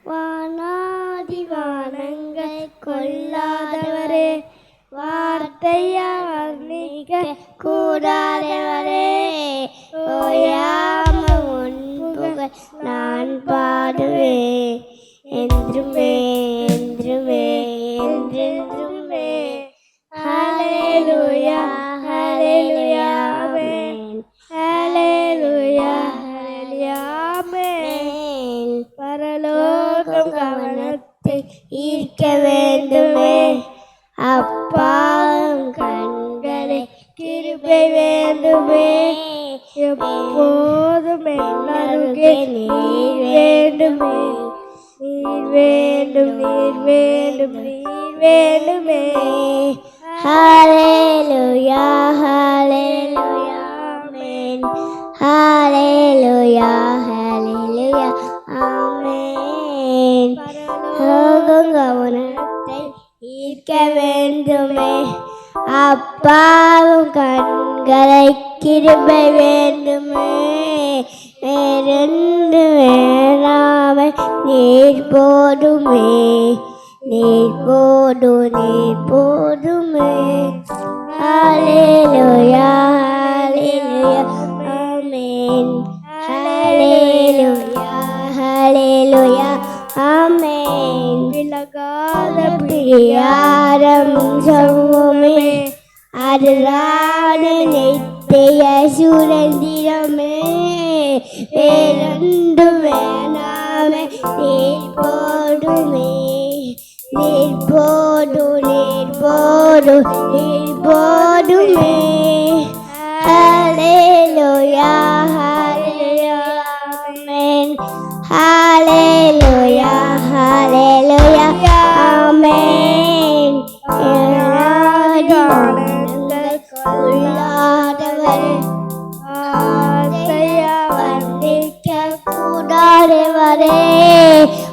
வானாதி வானங்கள் கொள்ளாதவரே, வார்த்தையால் வர்ணிக்க கூடாதவரே, ஓயாம உன் புகழ் நான் பாடுவேன் என்றுமே என்றுமே என்றென்றுமே. ஹல்லேலூயா ஹல்லேலூயா ஆமென். ஹல்லேலூயா ஹல்லேலூயா ஆமென். பரலோகம் கவனத்தை ஈர்க்க வேண்டுமே, அப்பாவும் கண்களை கிருபை வேண்டுமே. எப்போதும் என்னருகே நீர் வேண்டுமே, நீர் வேண்டும் நீர் வேண்டும் நீர் வேண்டுமே. ஹல்லேலூயா ஹல்லேலூயா ஆமென். ஹல்லேலூயா ஹல்லேலூயா ஆமென். பரலோகம் கவனத்தை ஈர்க்க வேண்டுமே, அப்பாவும் கண்களை கிருபை வேண்டுமே. வேறென்று வேறாமை நீர் போதுமே, நீர் போது நீர் போதுமே. ஹல்லேலூயா ஹல்லேலூயா ஆமென். ஹல்லேலூயா ஹல்லேலூயா ஆமென். விலகாத பிரியாரம் சமூகமே, அதுதான நித்திய சுதந்திரமே. வேறென்று வேணாமே நீர் போதுமே, நீர் போது நீர் போது நீர் போதுமே. ஹல்லேலூயா ஹல்லேலூயா ஆமென். ஹல்லேலூயா ஹல்லேலூயா ஆமென். கொள்ளாதவரே, வார்த்தையால் வர்ணிக்க கூடாதவரே,